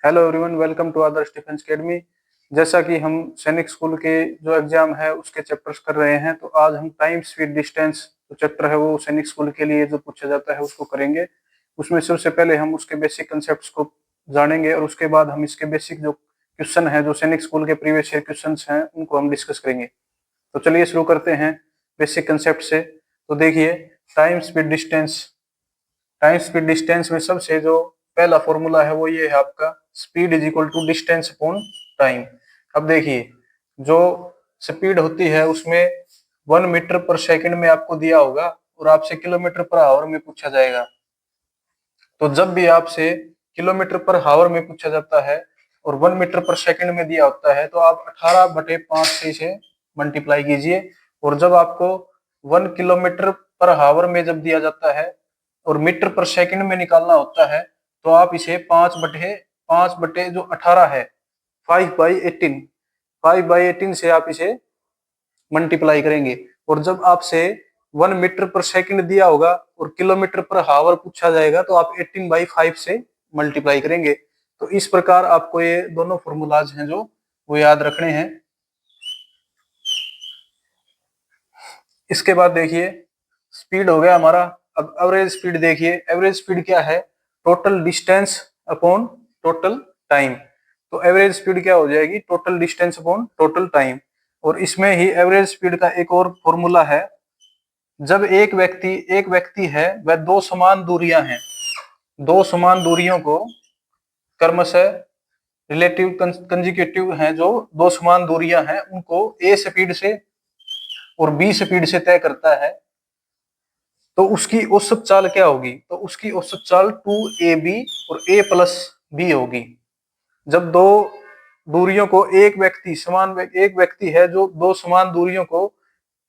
Hello everyone, welcome to Adarsh defence academy. जैसा कि हम सैनिक स्कूल के जो एग्जाम है उसके चैप्टर्स कर रहे हैं, तो आज हम टाइम स्पीड डिस्टेंस जो चैप्टर है वो सैनिक स्कूल के लिए जो पूछा जाता है उसको करेंगे। उसमें सबसे पहले हम उसके बेसिक कंसेप्ट को जानेंगे और उसके बाद हम इसके बेसिक जो क्वेश्चन है, जो सैनिक स्कूल के प्रीवियस ईयर क्वेश्चन हैं, उनको हम डिस्कस करेंगे। तो चलिए शुरू करते हैं बेसिक कंसेप्ट से। तो देखिए, time speed distance time speed distance में सबसे जो पहला फॉर्मूला है वो ये है आपका, speed is equal to distance upon time. अब देखिए, जो स्पीड होती है उसमें 1 मीटर पर सेकंड में आपको दिया होगा और आपसे किलोमीटर पर आवर में पूछा जाएगा। तो जब भी आपसे किलोमीटर पर आवर में पूछा जाता है और 1 मीटर पर सेकंड में दिया होता है, तो आप 18/5 से इसे मल्टीप्लाई कीजिए। और जब आपको 1 किलोमीटर पर आवर में जब दिया जाता है और मीटर पर सेकंड में निकालना होता है, तो आप इसे 5/5 जो 18 है, 5/18 से आप इसे मल्टीप्लाई करेंगे। और जब आपसे 1 मीटर पर सेकंड दिया होगा और किलोमीटर पर आवर पूछा जाएगा, तो आप 18/5 से मल्टीप्लाई करेंगे। तो इस प्रकार आपको ये दोनों फॉर्मूलाज हैं जो वो याद रखने हैं। इसके बाद देखिए, स्पीड हो गया हमारा। अब एवरेज स्पीड देखिए, एवरेज स्पीड क्या है? Total distance upon total time. तो एवरेज स्पीड क्या हो जाएगी? Total distance upon total time. और इसमें ही एवरेज स्पीड का एक और फॉर्मूला है। जब एक व्यक्ति है वह दो समान दूरियां हैं, दो समान दूरियों को क्रमशः रिलेटिव कंजिक्यूटिव हैं, जो दो समान दूरियां हैं उनको ए स्पीड से और बी स्पीड से तय करता है, तो उसकी औसत चाल क्या होगी? तो उसकी औसत चाल 2ab और a प्लस b होगी। जब दो दूरियों को एक व्यक्ति है जो दो समान दूरियों को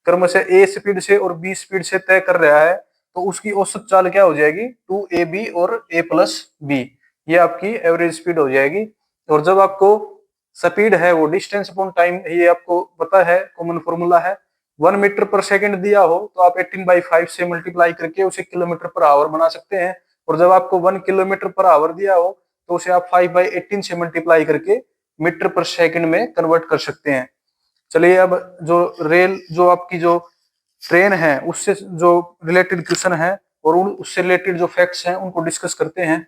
क्रमशः a स्पीड से और b स्पीड से तय कर रहा है, तो उसकी औसत चाल क्या हो जाएगी? 2ab और a प्लस b। ये आपकी एवरेज स्पीड हो जाएगी। और जब आपको स्पीड है वो डिस्टेंस अपॉन टाइम, ये आपको पता है, कॉमन फॉर्मूला है। 1 मीटर पर सेकंड दिया हो तो आप 18/5 से मल्टीप्लाई करके उसे किलोमीटर पर आवर बना सकते हैं। और जब आपको 1 किलोमीटर पर आवर दिया हो तो उसे आप 5/18 से मल्टीप्लाई करके मीटर पर सेकंड में कन्वर्ट कर सकते हैं। चलिए, अब जो आपकी जो ट्रेन है उससे जो रिलेटेड क्वेश्चन है और उससे रिलेटेड जो फैक्ट्स हैं उनको डिस्कस करते हैं।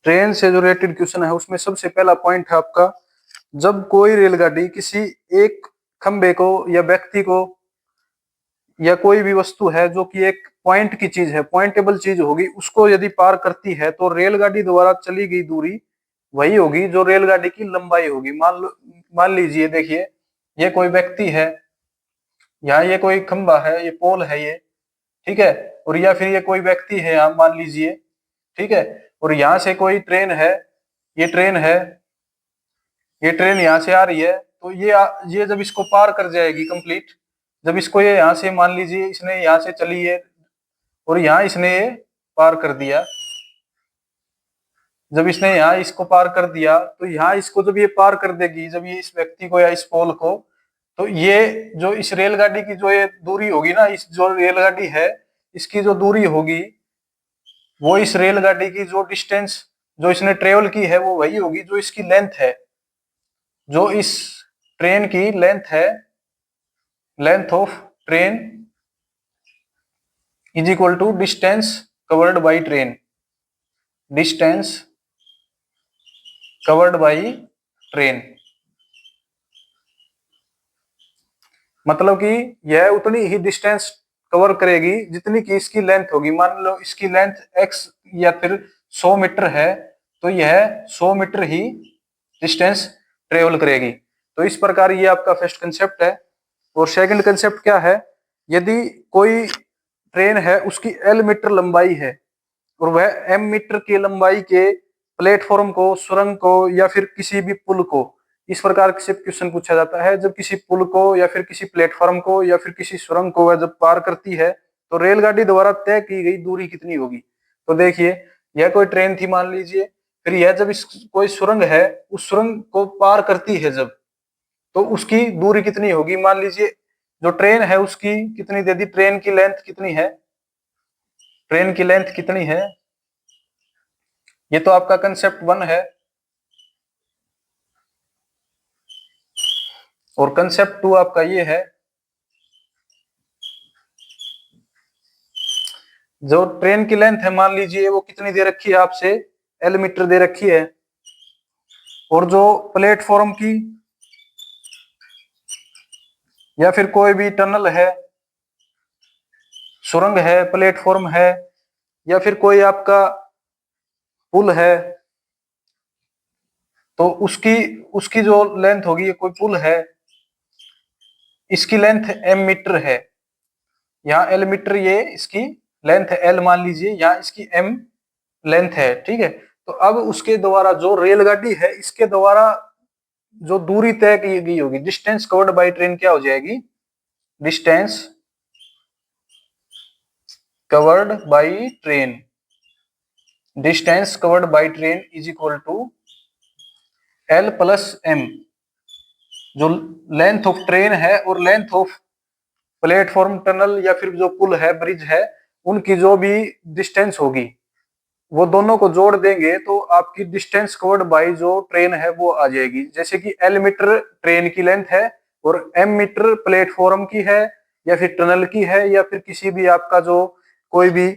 ट्रेन से जो रिलेटेड क्वेश्चन है उसमें सबसे पहला पॉइंट है आपका, जब कोई रेलगाड़ी किसी एक खंबे को या व्यक्ति को या कोई भी वस्तु है जो कि एक पॉइंट की चीज है, पॉइंटेबल चीज होगी, उसको यदि पार करती है तो रेलगाड़ी द्वारा चली गई दूरी वही होगी जो रेलगाड़ी की लंबाई होगी। मान लीजिए, देखिए, ये कोई व्यक्ति है, यहाँ ये कोई खंबा है, ये पोल है ये, ठीक है, और या फिर ये कोई व्यक्ति है यहाँ, मान लीजिए, ठीक है, और यहाँ से कोई ट्रेन है, ये ट्रेन है, ये ट्रेन यहाँ से आ रही है, तो ये जब इसको पार कर जाएगी कंप्लीट, जब इसको ये यहाँ से, मान लीजिए इसने यहाँ से चली है और यहाँ इसने ये पार कर दिया, जब इसने यहाँ इसको पार कर दिया तो यहाँ इसको जब ये पार कर देगी, जब ये इस व्यक्ति को या इस पोल को, तो ये जो इस रेलगाड़ी की जो ये दूरी होगी ना, इस जो रेलगाड़ी है इसकी जो दूरी होगी वो इस रेलगाड़ी की जो डिस्टेंस जो इसने ट्रेवल की है वो वही होगी जो इसकी लेंथ है, जो इस ट्रेन की लेंथ है, length of train is equal to distance covered by train, distance covered by train. मतलब कि यह उतनी ही डिस्टेंस कवर करेगी जितनी की इसकी लेंथ होगी। मान लो इसकी लेंथ x या फिर 100 मीटर है, तो यह 100 मीटर ही डिस्टेंस ट्रेवल करेगी। तो इस प्रकार ये आपका फर्स्ट कंसेप्ट है। और सेकंड कंसेप्ट क्या है? यदि कोई ट्रेन है, उसकी L मीटर लंबाई है और वह M मीटर की लंबाई के प्लेटफॉर्म को, सुरंग को या फिर किसी भी पुल को इस प्रकार से क्वेश्चन पूछा जाता है। जब किसी पुल को या फिर किसी प्लेटफॉर्म को या फिर किसी सुरंग को वह जब पार करती है तो रेलगाड़ी द्वारा तय की गई दूरी कितनी होगी। तो देखिए यह कोई ट्रेन थी मान लीजिए, फिर यह जब इस कोई सुरंग है उस सुरंग को पार करती है जब, तो उसकी दूरी कितनी होगी। मान लीजिए जो ट्रेन है उसकी कितनी दे दी, ट्रेन की लेंथ कितनी है, ट्रेन की लेंथ कितनी है, ये तो आपका कंसेप्ट 1 है। और कंसेप्ट 2 आपका ये है, जो ट्रेन की लेंथ है मान लीजिए वो कितनी दे रखी है आपसे, एल मीटर दे रखी है। और जो प्लेटफॉर्म की या फिर कोई भी टनल है, सुरंग है, प्लेटफॉर्म है, या फिर कोई आपका पुल है, तो उसकी उसकी जो लेंथ होगी, कोई पुल है इसकी लेंथ एम मीटर है, यहाँ एल मीटर ये इसकी लेंथ है, एल मान लीजिए, यहाँ इसकी एम लेंथ है, ठीक है। तो अब उसके द्वारा जो रेलगाड़ी है इसके द्वारा जो दूरी तय की गई होगी, डिस्टेंस कवर्ड बाय ट्रेन क्या हो जाएगी, distance covered by train, distance covered by train is equal to L plus M. जो लेंथ ऑफ ट्रेन है और लेंथ ऑफ प्लेटफॉर्म, टनल या फिर जो पुल है, ब्रिज है, उनकी जो भी डिस्टेंस होगी वो दोनों को जोड़ देंगे तो आपकी डिस्टेंस कवर्ड बाय जो ट्रेन है वो आ जाएगी। जैसे कि एल मीटर ट्रेन की लेंथ है और एम मीटर प्लेटफॉर्म की है या फिर टनल की है या फिर किसी भी आपका जो कोई भी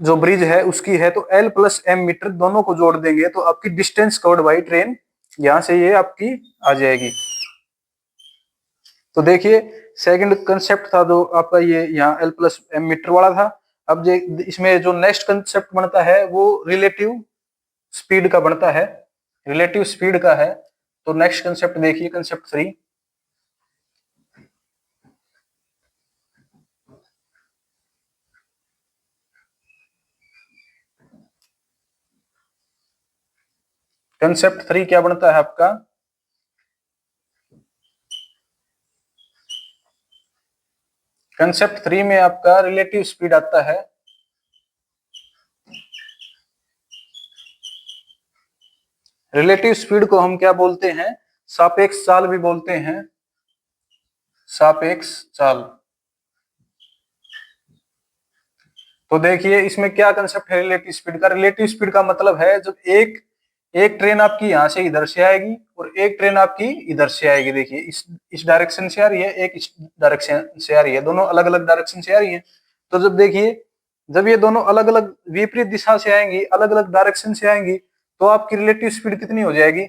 जो ब्रिज है उसकी है, तो एल प्लस एम मीटर दोनों को जोड़ देंगे तो आपकी डिस्टेंस कवर्ड बाय ट्रेन यहां से ये आपकी आ जाएगी। तो देखिए सेकंड कंसेप्ट था जो आपका ये यहाँ एल प्लस एम मीटर वाला था। अब इसमें जो नेक्स्ट कंसेप्ट बनता है वो रिलेटिव स्पीड का बनता है, रिलेटिव स्पीड का है। तो नेक्स्ट कंसेप्ट देखिए, कंसेप्ट 3। कंसेप्ट 3 क्या बनता है आपका, कंसेप्ट 3 में आपका रिलेटिव स्पीड आता है। रिलेटिव स्पीड को हम क्या बोलते हैं, सापेक्ष चाल भी बोलते हैं, सापेक्ष चाल। तो देखिए इसमें क्या कंसेप्ट है रिलेटिव स्पीड का। रिलेटिव स्पीड का मतलब है जब एक एक ट्रेन आपकी यहां से इधर से आएगी और एक ट्रेन आपकी इधर से आएगी, देखिए इस डायरेक्शन से आ रही है, एक इस डायरेक्शन से आ रही है, दोनों अलग अलग डायरेक्शन से आ रही है। तो जब देखिए जब ये दोनों अलग अलग विपरीत दिशा से आएंगी, अलग अलग डायरेक्शन से आएंगी, तो आपकी रिलेटिव स्पीड कितनी हो जाएगी,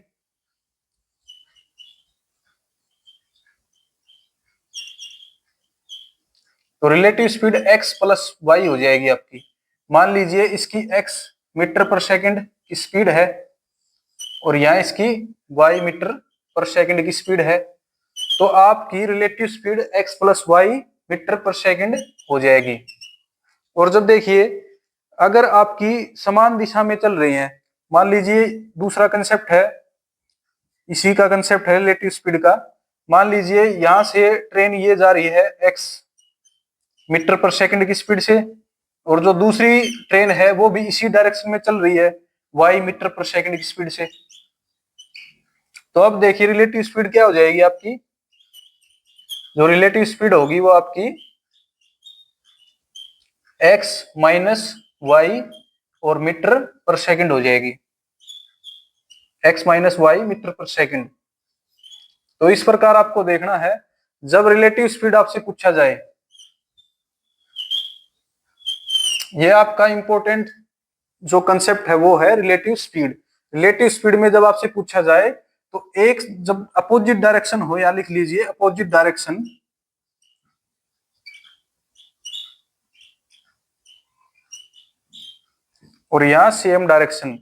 तो relative speed x plus y हो जाएगी आपकी। मान लीजिए इसकी x मीटर पर सेकंड की स्पीड है और यहाँ इसकी y मीटर पर सेकंड की स्पीड है, तो आपकी relative speed x plus y metre पर सेकंड हो जाएगी। और जब देखिए अगर आपकी समान दिशा में चल रही है, मान लीजिए दूसरा कंसेप्ट है, इसी का कंसेप्ट है रिलेटिव स्पीड का। मान लीजिए यहां से ट्रेन ये जा रही है x मीटर पर सेकंड की स्पीड से और जो दूसरी ट्रेन है वो भी इसी डायरेक्शन में चल रही है y मीटर पर सेकंड की स्पीड से। तो अब देखिए रिलेटिव स्पीड क्या हो जाएगी आपकी, जो रिलेटिव स्पीड होगी वो आपकी x माइनस वाई और मीटर पर सेकंड हो जाएगी, x माइनस वाई मीटर पर सेकंड। तो इस प्रकार आपको देखना है जब रिलेटिव स्पीड आपसे पूछा जाए, ये आपका इंपॉर्टेंट जो कंसेप्ट है वो है रिलेटिव स्पीड। रिलेटिव स्पीड में जब आपसे पूछा जाए तो एक जब अपोजिट डायरेक्शन हो, या लिख लीजिए अपोजिट डायरेक्शन, और यहां सेम डायरेक्शन,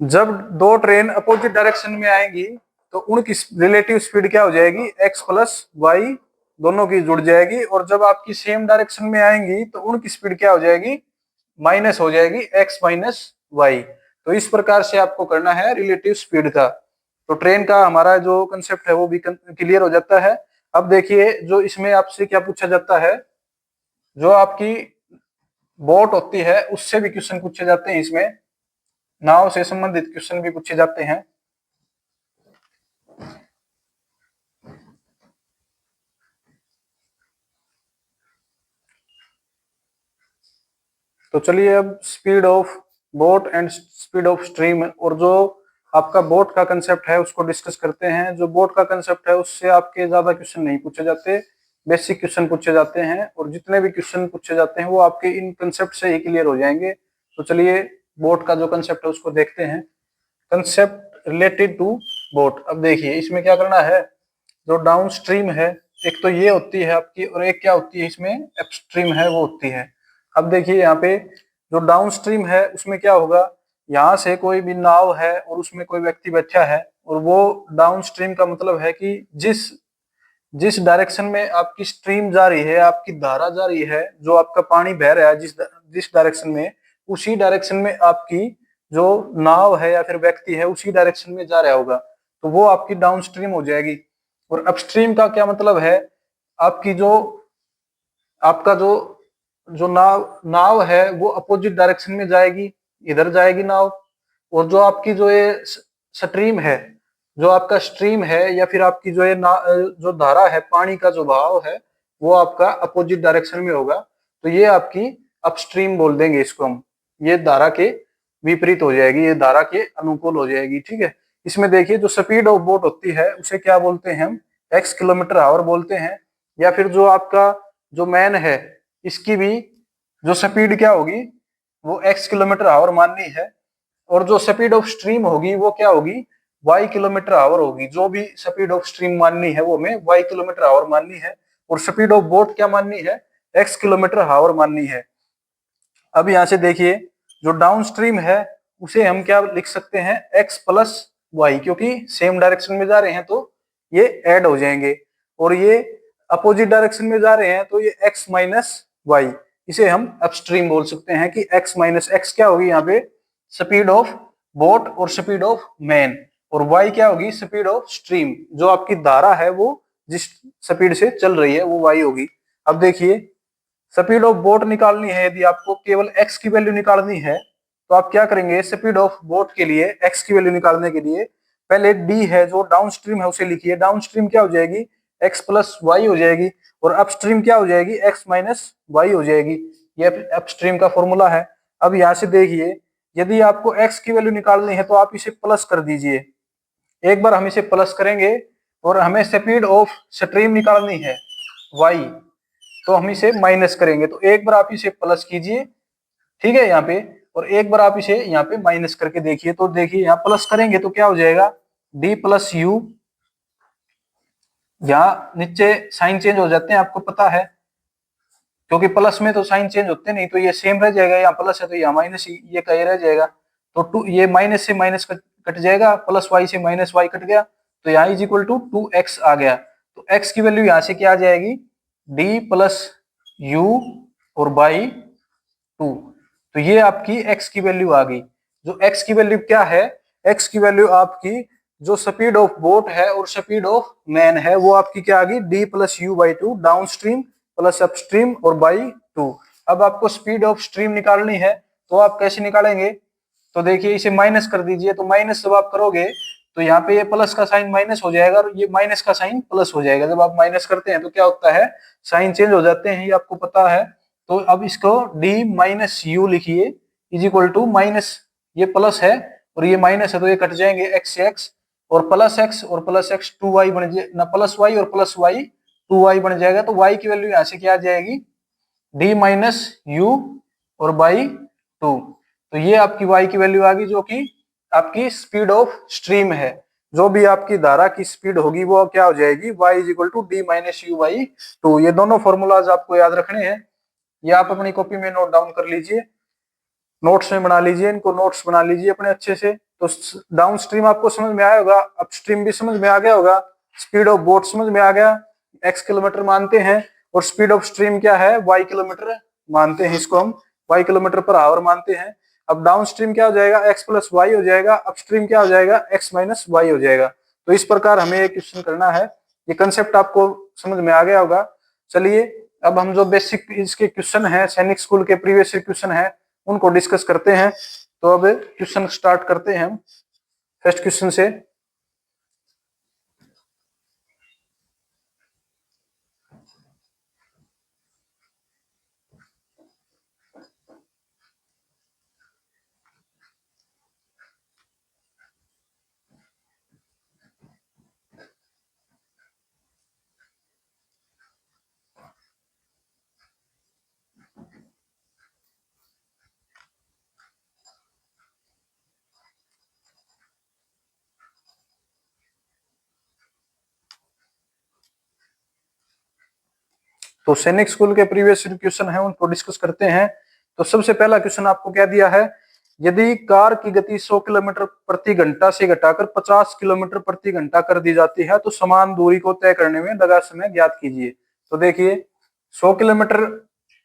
जब दो ट्रेन अपोजिट डायरेक्शन में आएंगी तो उनकी रिलेटिव स्पीड क्या हो जाएगी, x प्लस वाई दोनों की जुड़ जाएगी। और जब आपकी सेम डायरेक्शन में आएंगी तो उनकी स्पीड क्या हो जाएगी, माइनस हो जाएगी x माइनस वाई। तो इस प्रकार से आपको करना है रिलेटिव स्पीड का। तो ट्रेन का हमारा जो कंसेप्ट है वो भी क्लियर हो जाता है। अब देखिए जो इसमें आपसे क्या पूछा जाता है, जो आपकी बोट होती है उससे भी क्वेश्चन पूछे जाते हैं, इसमें नाव से संबंधित क्वेश्चन भी पूछे जाते हैं। तो चलिए अब speed of boat and speed of stream और जो आपका बोट का कंसेप्ट है उसको डिस्कस करते हैं। जो बोट का कंसेप्ट है उससे आपके ज्यादा क्वेश्चन नहीं पूछे जाते, बेसिक क्वेश्चन पूछे जाते हैं, और जितने भी क्वेश्चन पूछे जाते हैं वो आपके इन कंसेप्ट से ही क्लियर हो जाएंगे। तो चलिए बोट का जो कंसेप्ट है उसको देखते हैं। Concept related to boat. अब देखिए इसमें क्या करना है, जो डाउन स्ट्रीम है एक तो ये होती है आपकी, और एक क्या होती है इसमें अपस्ट्रीम है वो होती है। अब देखिए यहाँ पे जो डाउन स्ट्रीम है उसमें क्या होगा, यहाँ से कोई भी नाव है और उसमें कोई व्यक्ति बैठा है, और वो डाउन स्ट्रीम का मतलब है कि जिस जिस डायरेक्शन में आपकी स्ट्रीम जा रही है, आपकी धारा जा रही है, जो आपका पानी बह रहा है जिस डायरेक्शन में, उसी डायरेक्शन में आपकी जो नाव है या फिर व्यक्ति है उसी डायरेक्शन में जा रहा होगा, तो वो आपकी डाउन स्ट्रीम हो जाएगी। और अपस्ट्रीम का क्या मतलब है, आपकी जो आपका जो जो नाव है वो अपोजिट डायरेक्शन में जाएगी, इधर जाएगी नाव। और जो आपकी जो ये स्ट्रीम है, जो आपका स्ट्रीम है या फिर आपकी जो ये जो धारा है, पानी का जो बहाव है, वो आपका अपोजिट डायरेक्शन में होगा। तो ये आपकी अपस्ट्रीम बोल देंगे इसको हम। ये धारा के विपरीत हो जाएगी, ये धारा के अनुकूल हो जाएगी, ठीक है। इसमें देखिए जो स्पीड ऑफ बोट होती है उसे क्या बोलते हैं हम, x किलोमीटर आवर बोलते हैं। या फिर जो आपका जो मैन है इसकी भी जो स्पीड क्या होगी, वो x किलोमीटर आवर माननी है। और जो स्पीड ऑफ स्ट्रीम होगी वो क्या होगी, y किलोमीटर आवर होगी। जो भी स्पीड ऑफ स्ट्रीम माननी है वो हमें y किलोमीटर आवर माननी है। और स्पीड ऑफ बोट क्या माननी है, x किलोमीटर आवर माननी है। अब यहाँ से देखिए जो डाउन स्ट्रीम है उसे हम क्या लिख सकते हैं, x प्लस वाई, क्योंकि सेम डायरेक्शन में जा रहे हैं तो ये ऐड हो जाएंगे। और ये अपोजिट डायरेक्शन में जा रहे हैं तो ये x माइनस वाई, इसे हम अपस्ट्रीम बोल सकते हैं कि x माइनस एक्स क्या होगी यहाँ पे, स्पीड ऑफ बोट और स्पीड ऑफ मैन। और y क्या होगी, स्पीड ऑफ स्ट्रीम, जो आपकी धारा है वो जिस स्पीड से चल रही है वो y होगी। अब देखिए स्पीड ऑफ बोट निकालनी है, यदि आपको केवल x की वैल्यू निकालनी है तो आप क्या करेंगे, स्पीड ऑफ बोट के लिए x की वैल्यू निकालने के लिए पहले d है जो डाउन स्ट्रीम है उसे लिखिए। डाउन स्ट्रीम क्या हो जाएगी, x प्लस वाई हो जाएगी। और अपस्ट्रीम क्या हो जाएगी, x माइनस वाई हो जाएगी। ये अपस्ट्रीम का फॉर्मूला है। अब यहाँ से देखिए यदि आपको x की वैल्यू निकालनी है तो आप इसे प्लस कर दीजिए। एक बार हम इसे प्लस करेंगे और हमें स्पीड ऑफ स्ट्रीम निकालनी है y, तो हम इसे माइनस करेंगे। तो एक बार आप इसे प्लस कीजिए, ठीक है यहाँ पे, और एक बार आप इसे यहाँ पे माइनस करके देखिए। तो देखिए यहाँ प्लस करेंगे तो क्या हो जाएगा, d प्लस यू, यहाँ नीचे साइन चेंज हो जाते हैं आपको पता है, क्योंकि प्लस में तो साइन चेंज होते नहीं, तो ये सेम रह जाएगा, यहाँ प्लस है तो यहाँ माइनस, ये का ये रह जाएगा। तो टू, ये माइनस से माइनस कट जाएगा, प्लस वाई से माइनस वाई कट गया, तो यहाँ इज इक्वल टू 2x आ गया। तो x की वैल्यू यहाँ से क्या आ जाएगी, d प्लस यू और बाई 2। तो ये आपकी x की वैल्यू आ गई। जो x की वैल्यू क्या है, x की वैल्यू आपकी जो स्पीड ऑफ बोट है और स्पीड ऑफ मैन है वो आपकी क्या आ गई, d plus you by 2 down stream plus upstream और बाई 2। अब आपको स्पीड ऑफ स्ट्रीम निकालनी है तो आप कैसे निकालेंगे, तो देखिए इसे माइनस कर दीजिए। तो माइनस जब आप करोगे तो यहाँ पे ये प्लस का साइन माइनस हो जाएगा और ये माइनस का साइन प्लस हो जाएगा। जब आप माइनस करते हैं तो क्या होता है, साइन चेंज हो जाते हैं, ये आपको पता है। तो अब इसको d माइनस यू लिखिए इज इक्वल टू माइनस, ये प्लस है और ये माइनस है तो ये कट जाएंगे x से x, और प्लस x 2y बन जाएगा, प्लस y और प्लस y 2y बन जाएगा। तो y की वैल्यू यहाँ से क्या आ जाएगी, d माइनस यू और बाई 2। तो ये आपकी y की वैल्यू आ गई, जो कि आपकी स्पीड ऑफ स्ट्रीम है। जो भी आपकी धारा की स्पीड होगी वो क्या हो जाएगी, y is equal to D minus u by 2। ये दोनों फॉर्मूलाज आपको याद रखने हैं, ये आप अपनी कॉपी में नोट डाउन कर लीजिए, नोट्स में बना लीजिए, इनको नोट्स बना लीजिए अपने अच्छे से। तो डाउन स्ट्रीम आपको समझ में आया होगा, अपस्ट्रीम भी समझ में आ गया होगा, स्पीड ऑफ बोट समझ में आ गया, x किलोमीटर मानते हैं, और स्पीड ऑफ स्ट्रीम क्या है, y किलोमीटर मानते हैं, इसको हम y किलोमीटर पर आवर मानते हैं। अब डाउन स्ट्रीम क्या हो जाएगा, x प्लस वाई हो जाएगा, अपस्ट्रीम क्या हो जाएगा, x माइनस वाई हो जाएगा। तो इस प्रकार हमें ये क्वेश्चन करना है। ये कंसेप्ट आपको समझ में आ गया होगा। चलिए अब हम जो बेसिक इसके क्वेश्चन है, सैनिक स्कूल के प्रीवियस क्वेश्चन है, उनको डिस्कस करते हैं। तो अब क्वेश्चन स्टार्ट करते हैं हम फर्स्ट क्वेश्चन से। तो सैनिक स्कूल के प्रीवियस क्वेश्चन है, उनको डिस्कस करते हैं। तो सबसे पहला क्वेश्चन आपको क्या दिया है, यदि कार की गति 100 किलोमीटर प्रति घंटा से घटाकर 50 किलोमीटर प्रति घंटा कर दी जाती है तो समान दूरी को तय करने में लगा समय ज्ञात कीजिए। तो देखिए 100 किलोमीटर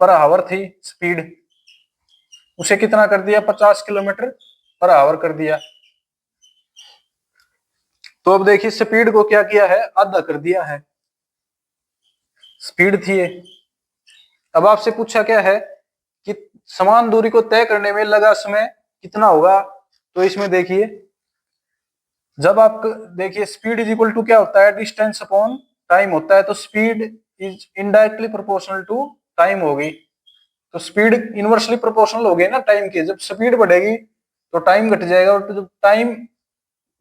पर आवर थी स्पीड, उसे कितना कर दिया, 50 किलोमीटर पर आवर कर दिया। तो अब देखिए स्पीड को क्या किया है, आधा कर दिया है, स्पीड थी ये। अब आपसे पूछा क्या है कि समान दूरी को तय करने में लगा समय कितना होगा। तो इसमें देखिए जब आप देखिए स्पीड इज इक्वल टू क्या होता है, डिस्टेंस अपॉन टाइम होता है। तो speed is indirectly proportional to time होगी। तो स्पीड इनवर्सली प्रोपोर्शनल हो गई ना टाइम के। जब स्पीड बढ़ेगी तो टाइम घट जाएगा, और जब टाइम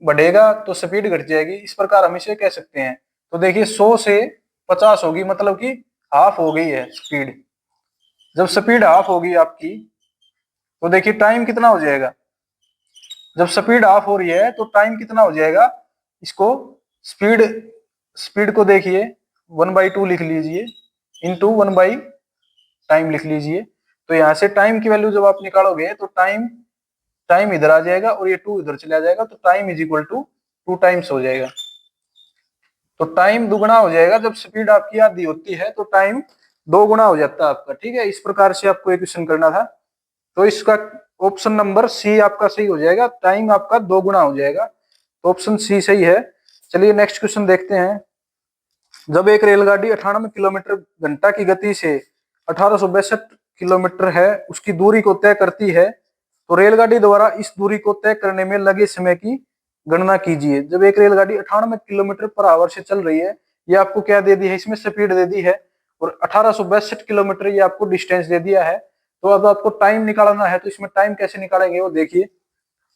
बढ़ेगा तो स्पीड घट जाएगी। इस प्रकार हम इसे कह सकते हैं। तो देखिए 100 से 50 होगी, मतलब कि हाफ हो गई है स्पीड। जब स्पीड हाफ होगी आपकी तो देखिए टाइम कितना हो जाएगा, जब स्पीड हाफ हो रही है तो टाइम कितना हो जाएगा। इसको स्पीड स्पीड को देखिए 1/2 लिख लीजिए, इंटू 1 टाइम लिख लीजिए। तो यहाँ से टाइम की वैल्यू जब आप निकालोगे तो टाइम टाइम इधर आ जाएगा और ये 2 इधर चला जाएगा। तो time is equal to 2 times हो जाएगा। तो टाइम दुगुना हो जाएगा, जब स्पीड आपकी आधी होती है तो टाइम 2 गुना हो जाता है आपका। ठीक है, इस प्रकार से आपको एक क्वेश्चन करना था। तो इसका ऑप्शन नंबर सी आपका सही हो जाएगा, टाइम आपका 2 गुना हो जाएगा। तो ऑप्शन सी सही है। चलिए नेक्स्ट क्वेश्चन देखते हैं। जब एक रेलगाड़ी 98 किलोमीटर घंटा की गति से 1862 किलोमीटर है उसकी दूरी को तय करती है तो रेलगाड़ी द्वारा इस दूरी को तय करने में लगे समय की गणना कीजिए। जब एक रेलगाड़ी 98 किलोमीटर पर आवर से चल रही है, ये आपको क्या दे दी है, इसमें स्पीड दे दी है, और 1862 किलोमीटर ये आपको डिस्टेंस दे दिया है। तो अब आपको टाइम निकालना है। तो इसमें टाइम कैसे निकालेंगे वो देखिए,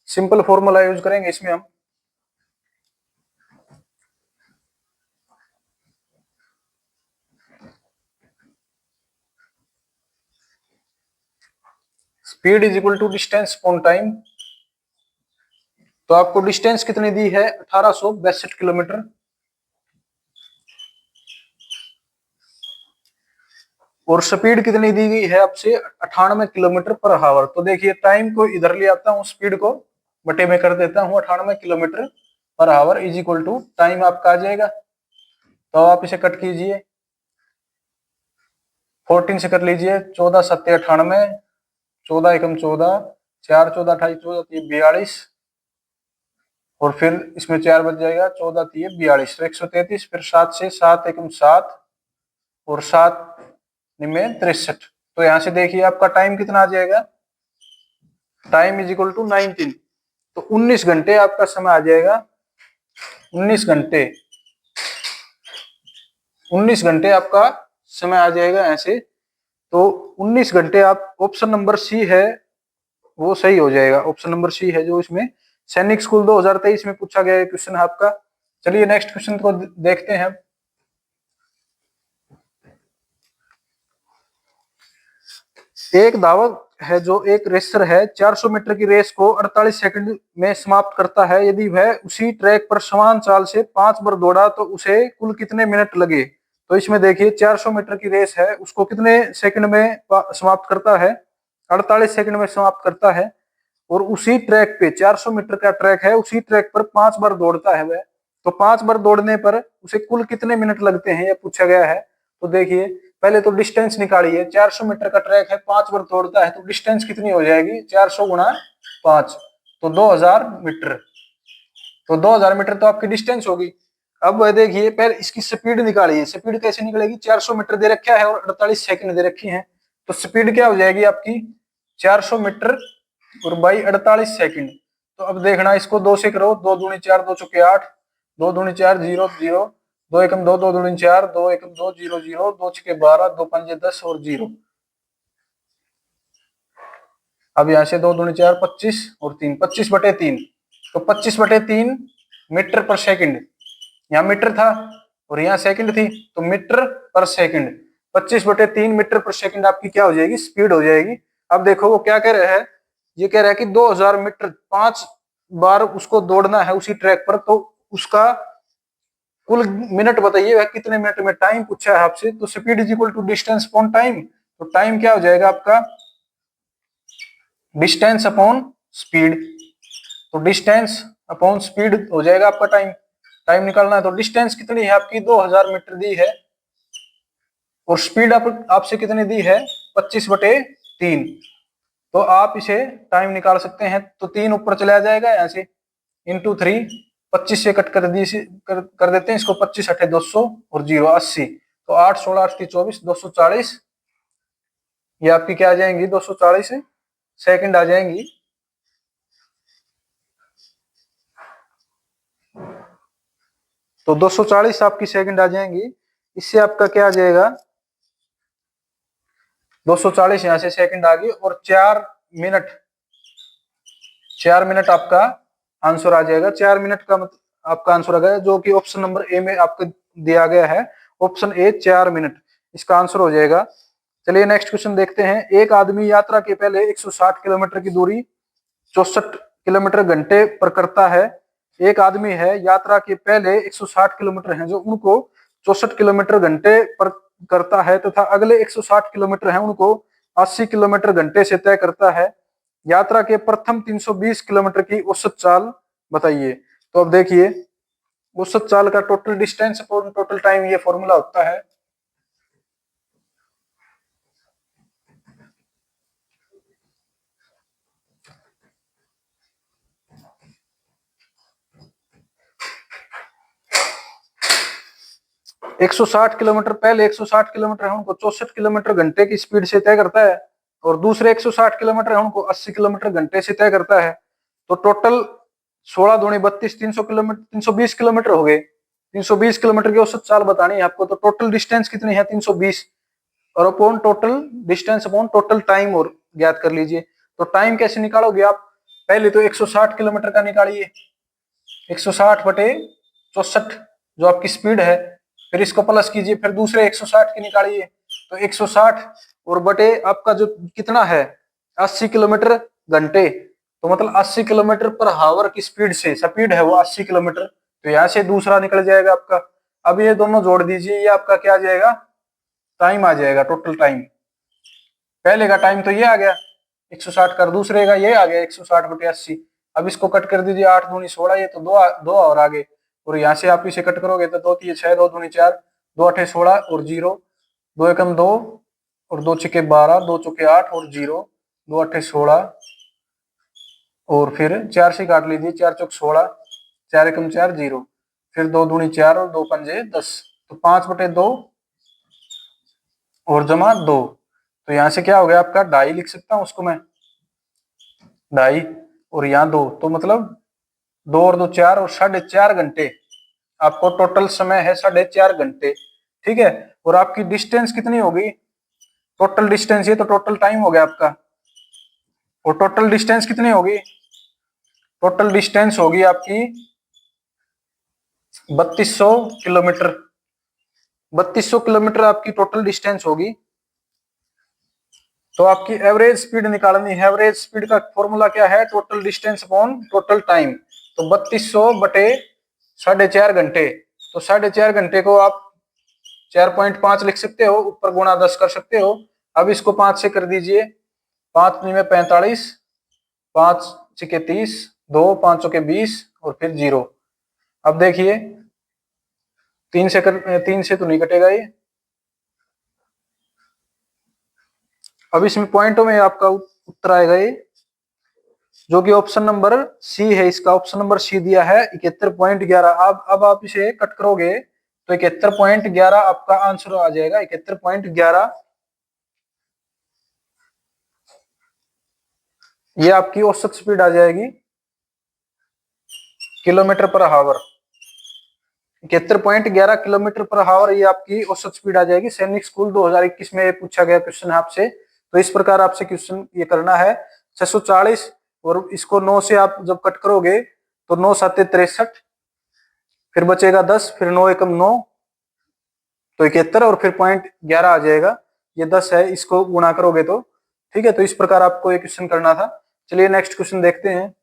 सिंपल फॉर्मूला यूज करेंगे इसमें हम। Speed is equal to distance upon time. तो आपको डिस्टेंस कितनी दी है, 1862 किलोमीटर, और स्पीड कितनी दी गई है आपसे, 98 किलोमीटर पर आवर। तो देखिए टाइम को इधर ले आता हूँ, स्पीड को बटे में कर देता हूँ, 98 kilometre per hour is equal to time आपका आ जाएगा। तो आप इसे कट कीजिए, 14 से कर लीजिए, 14 सत्ते 98, 14 एकम 14, 4 14 28, 14 3 42, और फिर इसमें 4 बच जाएगा, 14 3 42, तो 133। फिर 7 से 7 एकम 7, और 7 निम्न 63। तो यहाँ से देखिए आपका टाइम कितना आ जाएगा, टाइम इज इक्वल टू 19। तो 19 घंटे आपका समय आ जाएगा, 19 घंटे, 19 घंटे आपका समय आ जाएगा ऐसे। तो 19 घंटे आप, ऑप्शन नंबर सी है वो सही हो जाएगा। ऑप्शन नंबर सी है जो इसमें सैनिक स्कूल 2023 में पूछा गया क्वेश्चन है आपका। चलिए नेक्स्ट क्वेश्चन को देखते हैं। एक धावक है जो एक रेसर है, 400 मीटर की रेस को 48 सेकंड में समाप्त करता है। यदि वह उसी ट्रैक पर समान चाल से 5 बार दौड़ा तो उसे कुल कितने मिनट लगे। तो इसमें देखिए 400 मीटर की रेस है, उसको कितने सेकंड में समाप्त करता है, 48 सेकंड में समाप्त करता है। और उसी ट्रैक पे 400 मीटर का ट्रैक है, उसी ट्रैक पर 5 बार दौड़ता है वह। तो 5 बार दौड़ने पर उसे कुल कितने मिनट लगते हैं, यह पूछा गया है। तो देखिए पहले तो डिस्टेंस निकालिए, 400 मीटर का ट्रैक है, 5 बार दौड़ता है तो डिस्टेंस कितनी हो जाएगी, 400 गुणा 5, तो 2000 मीटर। तो 2000 मीटर तो आपकी डिस्टेंस होगी। अब वह देखिए पहले इसकी स्पीड निकालिए, स्पीड कैसे निकलेगी, 400 मीटर दे रखा है और 48 सेकंड दे रखी है, तो स्पीड क्या हो जाएगी आपकी 400 मीटर और बाई 48 सेकंड। तो अब देखना इसको 2 से करो, 2 दूनी 4, 2 चौके 8, 2 दूनी 4, 0 0, 2 एकम 2, 2 दूनी 4, 2 एकम 2, 0 0, 2 छके 12, 2 पंजे 10 और 0। अब यहाँ से 2 दूनी 4, 25 और 3, 25/3, तो 25/3 मीटर पर सेकंड, यहाँ मीटर था और यहाँ सेकंड थी, तो मीटर पर सेकंड, 25/3 मीटर पर सेकंड आपकी क्या हो जाएगी, स्पीड हो जाएगी। अब देखो वो क्या कह रहा है, ये कह रहा है कि 2000 मीटर 5 बार उसको दौड़ना है उसी ट्रैक पर, तो उसका कुल मिनट बताइए वह कितने मिनट में, टाइम पूछा है आपसे, तो speed is equal to distance upon time, तो टाइम क्या हो जाएगा आपका, डिस्टेंस अपॉन स्पीड, तो डिस्टेंस अपॉन स्पीड हो जाएगा आपका टाइम। टाइम निकालना है तो डिस्टेंस कितनी है आपकी 2000 मीटर दी है और स्पीड आपसे कितनी दी है 25/3, तो आप इसे टाइम निकाल सकते हैं, तो 3 ऊपर चला जाएगा यहाँ से, इंटू 3, 25 से कट कर देते हैं इसको, 25 8 200 और 0 80, तो 8 16 8 24, 240, ये आपकी क्या आ जाएंगी 240 सेकंड आ जाएंगी। तो 240 आपकी सेकंड आ जाएंगी, इससे आपका क्या आ जाएगा 240 यहाँ से सेकंड आ गई और 4 मिनट, 4 मिनट आपका आंसर आ जाएगा। 4 मिनट का मतलब आपका आंसर आ गया, जो कि ऑप्शन नंबर ए में आपको दिया गया है, ऑप्शन ए 4 मिनट इसका आंसर हो जाएगा। चलिए नेक्स्ट क्वेश्चन देखते हैं। एक आदमी यात्रा के पहले 160 किलोमीटर की दूरी 64 किलोमीटर घंटे पर करता है। एक आदमी है यात्रा के पहले 160 किलोमीटर है जो उनको 64 किलोमीटर घंटे पर करता है तथा अगले 160 किलोमीटर है उनको 80 किलोमीटर घंटे से तय करता है। यात्रा के प्रथम 320 किलोमीटर की औसत चाल बताइए। तो अब देखिए औसत चाल का total distance upon total time, ये फॉर्मूला होता है। एक 160 किलोमीटर पहले 160 किलोमीटर है उनको 64 किलोमीटर घंटे की स्पीड से तय करता है और दूसरे 160 किलोमीटर है उनको 80 किलोमीटर घंटे से तय करता है। तो टोटल 16 दूनी 32, 300 किलोमीटर, 320 किलोमीटर हो गए। 320 किलोमीटर की औसत चाल बतानी है आपको, तो टोटल डिस्टेंस कितनी है 320 और upon total distance upon total time और ज्ञात कर लीजिए। तो टाइम कैसे निकालोगे आप, पहले तो 160 किलोमीटर का निकालिए, 160/64 जो आपकी स्पीड है, फिर इसको प्लस कीजिए, फिर दूसरे 160 की निकालिए, तो 160 और बटे आपका जो कितना है 80 किलोमीटर घंटे, तो मतलब 80 किलोमीटर पर हावर की स्पीड से, स्पीड है वो 80 किलोमीटर, तो यहाँ से दूसरा निकल जाएगा आपका। अब ये दोनों जोड़ दीजिए, ये आपका क्या आ जाएगा टाइम आ जाएगा, टोटल टाइम। पहले का टाइम तो ये आ गया 160 कर, दूसरे का ये आ गया 160/80। अब इसको कट कर दीजिए, 8 दूनी 16, ये तो दो और आगे, और यहाँ से आप इसे कट करोगे तो 2 3 6, 2 दूनी 4, 2 8 16 और 0, 2 एकम 2 और 2 छके 12, 2 चौके 8 और 0, 2 8 16 और फिर 4 से काट लीजिए, 4 चौक 16, 4 एकम 4 0, फिर 2 दूनी 4 और 2 पंजे 10, तो 5/2 और जमा 2, तो यहाँ से क्या हो गया आपका 2.5 लिख सकता हूँ उसको मैं, 2.5 और यहाँ 2, तो मतलब 2 और 2 4 और 4.5 घंटे आपको टोटल समय है 4.5 घंटे। ठीक है, और आपकी डिस्टेंस कितनी होगी, टोटल डिस्टेंस, ये तो टोटल टाइम हो गया आपका, और टोटल डिस्टेंस कितनी होगी, टोटल डिस्टेंस होगी आपकी 3200 किलोमीटर, 3200 किलोमीटर आपकी टोटल डिस्टेंस होगी। तो आपकी एवरेज स्पीड निकालनी है, एवरेज स्पीड का फॉर्मूला क्या है, total distance upon total time, तो 3200/4.5 घंटे, तो 4.5 घंटे को आप 4.5 लिख सकते हो, ऊपर गुणा 10 कर सकते हो। अब इसको 5 से कर दीजिए, 5 में 45, 5 छके 30, 2 5 के 20 और फिर 0। अब देखिए 3 से तो नहीं कटेगा ये, अब इसमें पॉइंटों में आपका उत्तर आएगा ये, जो कि ऑप्शन नंबर सी है। इसका ऑप्शन नंबर सी दिया है 71.11। अब आप इसे कट करोगे तो 71.11 आपका आंसर आ जाएगा। 71.11 ये आपकी औसत स्पीड आ जाएगी किलोमीटर पर हावर। 71.11 किलोमीटर पर हावर ये आपकी औसत स्पीड आ जाएगी। सैनिक स्कूल 2021 में पूछा गया क्वेश्चन है आपसे। तो इस प्रकार आपसे क्वेश्चन ये करना है 640, और इसको 9 से आप जब कट करोगे तो 9 7 63, फिर बचेगा 10, फिर 9 एकम 9 तो 71, और फिर 0.11 आ जाएगा। ये 10 है, इसको गुणा करोगे तो ठीक है। तो इस प्रकार आपको ये क्वेश्चन करना था। चलिए नेक्स्ट क्वेश्चन देखते हैं।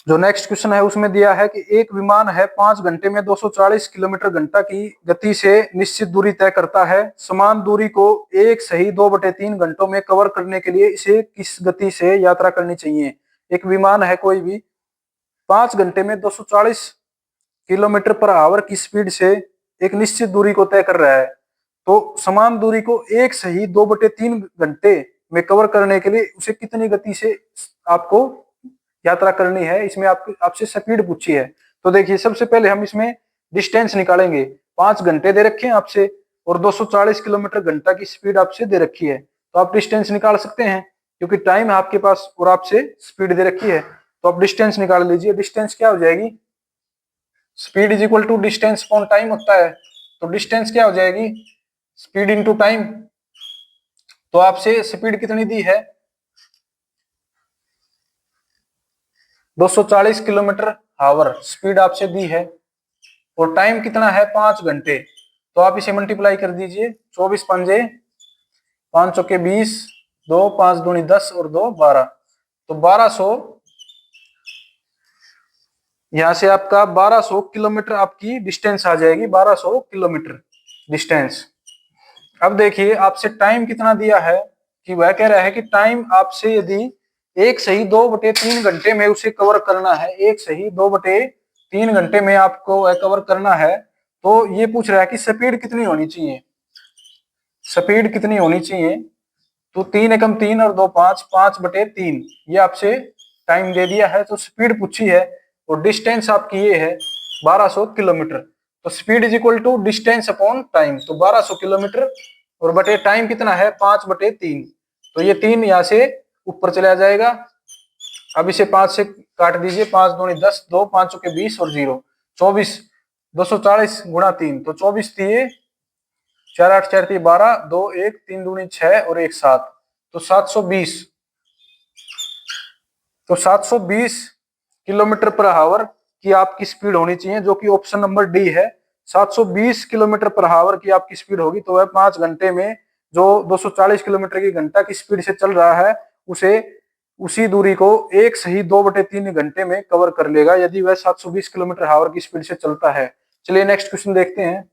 जो नेक्स्ट क्वेश्चन है उसमें दिया है कि एक विमान है 5 घंटे में 240 किलोमीटर घंटा की गति से निश्चित दूरी तय करता है। समान दूरी को एक सही 2/3 घंटों में कवर करने के लिए इसे किस गति से यात्रा करनी चाहिए। एक विमान है कोई भी 5 घंटे में 240 किलोमीटर पर आवर की स्पीड से एक निश्चित दूरी को तय कर रहा है, तो समान दूरी को एक सही 2/3 घंटे में कवर करने के लिए उसे कितनी गति से आपको यात्रा करनी है। इसमें आपसे स्पीड पूछी है। तो देखिए सबसे पहले हम इसमें डिस्टेंस निकालेंगे। 5 घंटे दे रखे हैं आपसे और 240 किलोमीटर घंटा की स्पीड आपसे दे रखी है, तो आप डिस्टेंस निकाल सकते हैं क्योंकि टाइम है आपके पास और आपसे स्पीड दे रखी है। तो आप डिस्टेंस निकाल लीजिए। डिस्टेंस क्या हो जाएगी, speed is equal to distance upon time होता है। तो डिस्टेंस क्या हो जाएगी, स्पीड इनटू टाइम। तो आपसे स्पीड कितनी दी है, 240 किलोमीटर आवर स्पीड आपसे दी है, और टाइम कितना है 5 घंटे। तो आप इसे मल्टीप्लाई कर दीजिए। 24 पंजे 5 चौके 20, 2 5 दूनी 10 और 2 12, तो 1200, यहां से आपका 1200 किलोमीटर आपकी डिस्टेंस आ जाएगी। 1200 किलोमीटर डिस्टेंस। अब देखिए आपसे टाइम कितना दिया है, कि वह कह रहा है कि टाइम आपसे यदि एक सही 2/3 घंटे में उसे कवर करना है, एक सही 2/3 घंटे में आपको वह कवर करना है, तो ये पूछ रहा है कि स्पीड कितनी होनी चाहिए। स्पीड कितनी होनी चाहिए, तो 3 एकम 3 और 2 5, 5/3 ये आपसे टाइम दे दिया है। तो स्पीड पूछी है और डिस्टेंस आपकी ये है 1200 किलोमीटर। तो speed is equal to distance upon time. तो 1200 किलोमीटर और बटे टाइम कितना है 5/3, तो ये 3 यहाँ से ऊपर चला जाएगा। अब इसे 5 से काट दीजिए। 5 दूनी 10, 2 5 के 20 और 0 24, 240 गुणा 3, तो 24 दिए, 4 8 4 12, 2 1 3 दूनी 6 और 1 7, तो 720। तो 720 किलोमीटर पर आवर की आपकी स्पीड होनी चाहिए, जो कि ऑप्शन नंबर डी है। 720 किलोमीटर पर आवर की आपकी स्पीड होगी, तो वह 5 घंटे में जो 240 किलोमीटर की घंटा की स्पीड से चल रहा है उसे उसी दूरी को एक सही 2/3 घंटे में कवर कर लेगा, यदि वह 720 किलोमीटर आवर की स्पीड से चलता है। चलिए नेक्स्ट क्वेश्चन देखते हैं।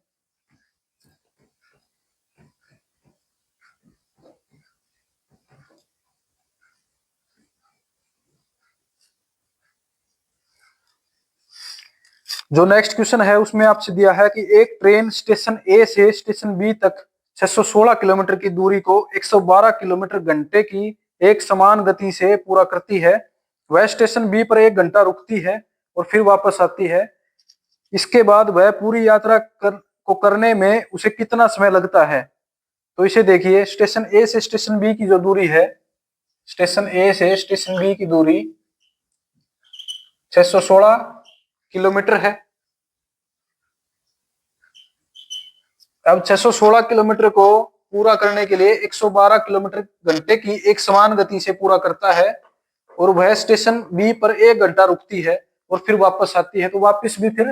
जो नेक्स्ट क्वेश्चन है उसमें आपसे दिया है कि एक ट्रेन स्टेशन ए से स्टेशन बी तक 616 किलोमीटर की दूरी को 112 किलोमीटर घंटे की एक समान गति से पूरा करती है। वह स्टेशन बी पर 1 घंटा रुकती है और फिर वापस आती है। इसके बाद वह पूरी यात्रा को करने में उसे कितना समय लगता है। तो इसे देखिए, स्टेशन ए से स्टेशन बी की जो दूरी है, स्टेशन ए से स्टेशन बी की दूरी 616 किलोमीटर है। अब 616 किलोमीटर को पूरा करने के लिए 112 किलोमीटर घंटे की एक समान गति से पूरा करता है, और वह स्टेशन बी पर 1 घंटा रुकती है और फिर वापस आती है। तो वापस भी फिर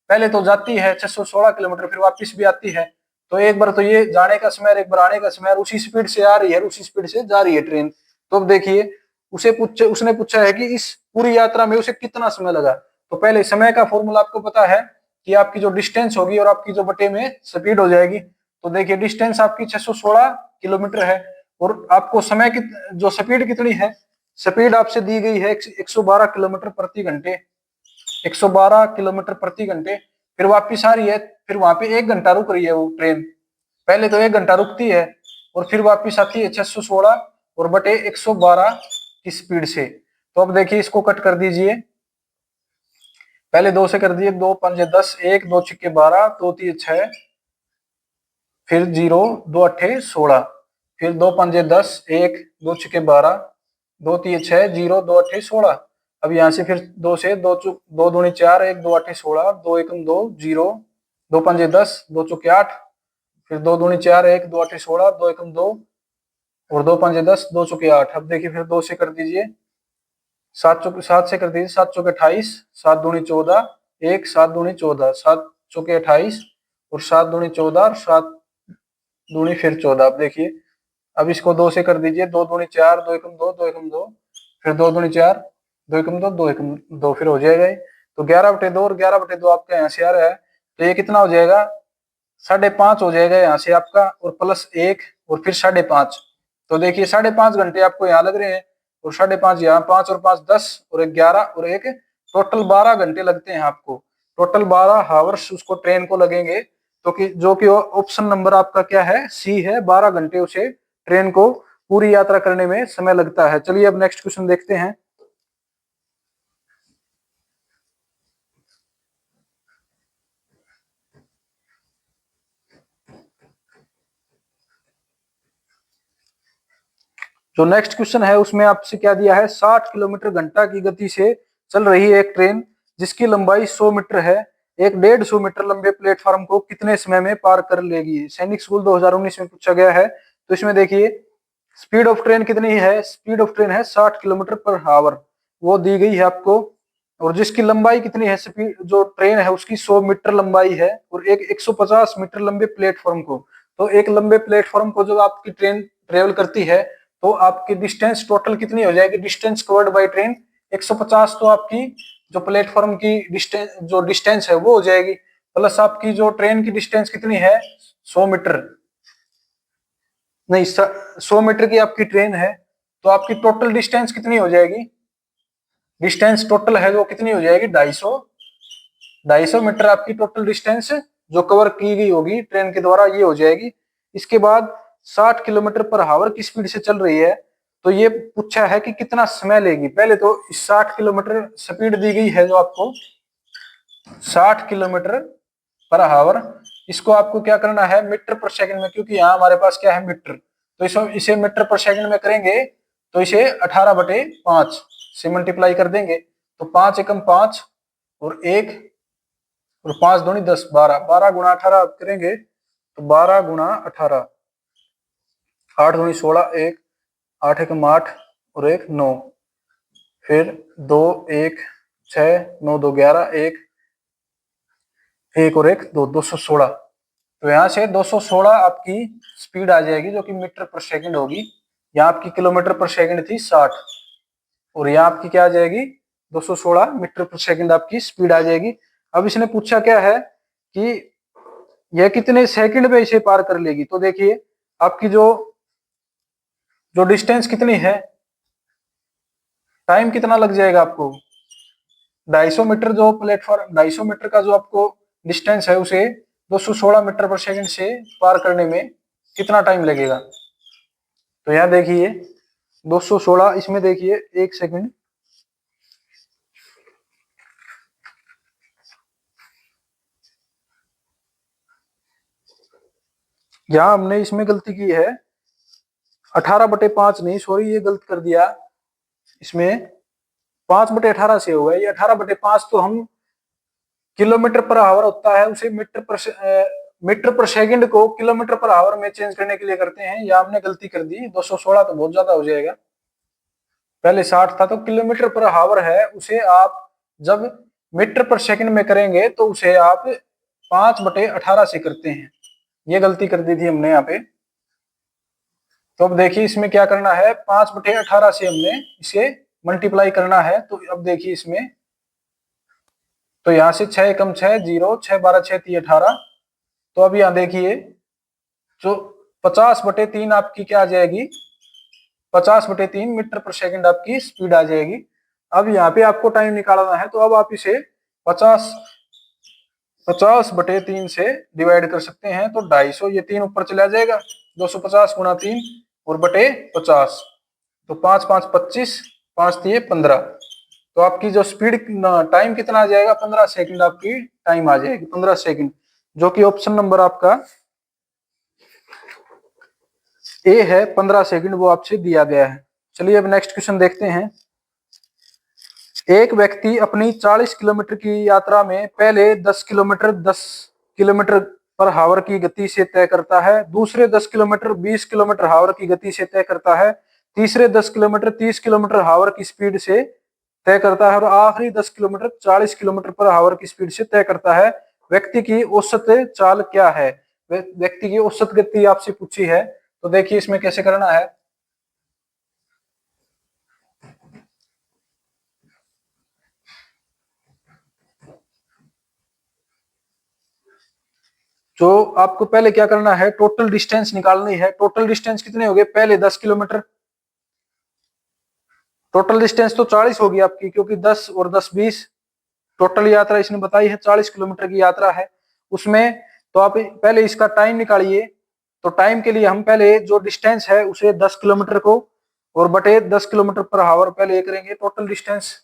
पहले तो जाती है 616 किलोमीटर, फिर वापस भी आती है। तो एक बार तो ये जाने का समय, एक बार आने का समय, उसी स्पीड से आ रही है, उसी स्पीड से जा रही है ट्रेन। तो अब देखिए उसने पूछा है कि इस पूरी यात्रा में उसे कितना समय लगा। तो पहले समय का फॉर्मूला आपको पता है कि आपकी जो डिस्टेंस होगी और आपकी जो बटे में स्पीड हो जाएगी। तो देखिए डिस्टेंस आपकी 616 किलोमीटर है और आपको समय की जो स्पीड कितनी है स्पीड आपसे दी गई है 112 किलोमीटर प्रति घंटे, 112 किलोमीटर प्रति घंटे। फिर वापिस आ रही है, फिर वहां पे 1 घंटा रुक रही है वो ट्रेन। पहले तो 1 घंटा रुकती है और फिर वापिस आती है 616 और बटे 112 की स्पीड से। तो अब देखिए इसको कट कर दीजिए, पहले 2 से कर दिए, 2 पंजे 10, 1 2 छिक्के 12, 2 3 6, फिर 0 2 अट्ठे 16, फिर 2 पंजे 10, 1 2 छिक्के 12, 2 3 6, 0 2 अट्ठे 16। अब यहाँ से फिर 2 से 2 दूनी 4, 1 2 अट्ठे 16, 2 एकम 2, 0 2 पंजे 10, 2 चौके 8, फिर 2 दूनी 4, 1 2 अट्ठे 16, 2 एकम 2 और 2 पंजे 10, 2 चौके 8। अब देखिए फिर 2 से कर दीजिए, 7 से कर दीजिए, 7 चौके 28, 7 दूनी 14, 1 7 दूनी 14, 7 चौके 28 और 7 दूनी 14 और 7 दूनी फिर 14। अब देखिए अब इसको 2 से कर दीजिए, 2 दूनी 4, 2 एकम 2, 2 एकम 2, फिर 2 दूनी 4, 2 एकम 2, 2 एकम 2, फिर हो जाएगा ये। तो 11/2 और 11/2 आपका यहाँ से आ रहा है, तो ये कितना हो जाएगा, 5.5 हो जाएगा यहाँ से आपका, और प्लस 1 और फिर 5.5। तो देखिए 5.5 घंटे आपको यहाँ लग रहे हैं, और 5.5 यहाँ, 5 और 5 10 और 1 11 और 1, टोटल 12 घंटे लगते हैं आपको, टोटल 12 हावर्स उसको ट्रेन को लगेंगे। तो कि जो कि ऑप्शन नंबर आपका क्या है, सी है, 12 घंटे उसे ट्रेन को पूरी यात्रा करने में समय लगता है। चलिए अब नेक्स्ट क्वेश्चन देखते हैं। जो नेक्स्ट क्वेश्चन है उसमें आपसे क्या दिया है, 60 किलोमीटर घंटा की गति से चल रही है एक ट्रेन जिसकी लंबाई 100 मीटर है, एक 150 मीटर लंबे प्लेटफॉर्म को कितने समय में पार कर लेगी। सैनिक स्कूल 2019 में पूछा गया है। तो इसमें देखिए स्पीड ऑफ ट्रेन कितनी है, स्पीड ऑफ ट्रेन है 60 किलोमीटर पर आवर, वो दी गई है आपको, और जिसकी लंबाई कितनी है, स्पीड जो ट्रेन है उसकी 100 मीटर लंबाई है, और एक 150 मीटर लंबे प्लेटफॉर्म को, तो एक लंबे प्लेटफॉर्म को जब आपकी ट्रेन ट्रेवल करती है तो आपकी डिस्टेंस टोटल कितनी हो जाएगी, डिस्टेंस कवर्ड बाय ट्रेन 150, तो आपकी जो प्लेटफॉर्म की डिस्टेंस है वो हो जाएगी, प्लस आपकी जो ट्रेन की डिस्टेंस कितनी है 100 मीटर, नहीं 100 मीटर की आपकी ट्रेन है, तो आपकी टोटल डिस्टेंस कितनी हो जाएगी, डिस्टेंस टोटल है वो कितनी हो जाएगी 250 मीटर आपकी टोटल डिस्टेंस जो कवर की गई होगी ट्रेन के द्वारा, ये हो जाएगी। इसके बाद 60 किलोमीटर पर आवर की स्पीड से चल रही है, तो ये पूछा है कि कितना समय लेगी। पहले तो 60 किलोमीटर स्पीड दी गई है जो आपको 60 किलोमीटर पर आवर, इसको आपको क्या करना है मीटर पर सेकंड में, क्योंकि यहाँ हमारे पास क्या है मीटर, तो इसे मीटर पर सेकंड में करेंगे तो इसे 18/5 से मल्टीप्लाई कर देंगे, तो 5 एकम 5 और 1 और 5 दूनी 10, 12, 12 गुणा 18 करेंगे तो 12 गुणा 18, 8 दूनी 16, 1 8 एकम 8 और 1 9, फिर 2 1 6 9 2 11, 1 और 1 2, 216। तो यहाँ से 216 आपकी स्पीड आ जाएगी जो कि मीटर पर सेकंड होगी। यहाँ आपकी किलोमीटर पर सेकंड थी 60, और यहाँ आपकी क्या आ जाएगी 216 मीटर पर सेकंड आपकी स्पीड आ जाएगी। अब इसने पूछा क्या है कि यह कितने सेकंड में इसे पार कर लेगी। तो देखिए आपकी जो जो डिस्टेंस कितनी है, टाइम कितना लग जाएगा आपको, 250 मीटर जो प्लेटफॉर्म 250 मीटर का जो आपको डिस्टेंस है उसे 216 मीटर पर सेकंड से पार करने में कितना टाइम लगेगा। तो यहाँ देखिए 216, इसमें देखिए 1 सेकंड, यहाँ हमने इसमें गलती की है 18/5 नहीं, सॉरी ये गलत कर दिया, इसमें 5/18 से होगा ये, 18/5 तो हम किलोमीटर पर आवर होता है उसे मीटर पर सेकंड को किलोमीटर पर आवर में चेंज करने के लिए करते हैं, या हमने गलती कर दी, 216 तो बहुत ज्यादा हो जाएगा, पहले 60 था, तो किलोमीटर पर आवर है उसे आप जब मीटर पर सेकंड में करेंगे तो उसे आप 5/18 से करते हैं, ये गलती कर दी थी हमने यहाँ पे। तो अब देखिए इसमें क्या करना है, 5/18 से हमने इसे मल्टीप्लाई करना है। तो अब देखिए इसमें, तो यहाँ से 6 एकम 6 0, 6 12 6 3 18, तो अब यहाँ देखिए जो 50/3 आपकी क्या आ जाएगी, 50/3 मीटर पर सेकंड आपकी स्पीड आ जाएगी। अब यहाँ पे आपको टाइम निकालना है, तो अब आप इसे 50/3 से डिवाइड कर सकते हैं, तो 250, ये 3 ऊपर चला जाएगा, 250 गुणा 3 और बटे 50, तो 5 5 25, 5 दिए 15। तो आपकी जो स्पीड टाइम कितना आ जाएगा, 15 सेकंड आपकी टाइम आ जाएगी, 15 सेकंड, जो कि ऑप्शन नंबर आपका ए है, 15 सेकंड वो आपसे दिया गया है। चलिए अब नेक्स्ट क्वेश्चन देखते हैं। एक व्यक्ति अपनी 40 किलोमीटर की यात्रा में पहले 10 किलोमीटर पर हावर की गति से तय करता है, दूसरे 10 किलोमीटर 20 किलोमीटर हावर की गति से तय करता है, तीसरे 10 किलोमीटर 30 किलोमीटर हावर की स्पीड से तय करता है, और आखिरी 10 किलोमीटर 40 किलोमीटर पर हावर की स्पीड से तय करता है। व्यक्ति की औसत चाल क्या है? व्यक्ति की औसत गति आपसे पूछी है, तो देखिए इसमें कैसे करना है। जो आपको पहले क्या करना है, टोटल डिस्टेंस निकालनी है। टोटल डिस्टेंस कितने हो गए, पहले 10 किलोमीटर, टोटल डिस्टेंस तो 40 होगी आपकी, क्योंकि 10 और 10 20, टोटल यात्रा इसने बताई है 40 किलोमीटर की यात्रा है उसमें। तो आप पहले इसका टाइम निकालिए। तो टाइम के लिए हम पहले जो डिस्टेंस है उसे 10 किलोमीटर को और बटे 10 किलोमीटर पर हावर पहले करेंगे टोटल डिस्टेंस।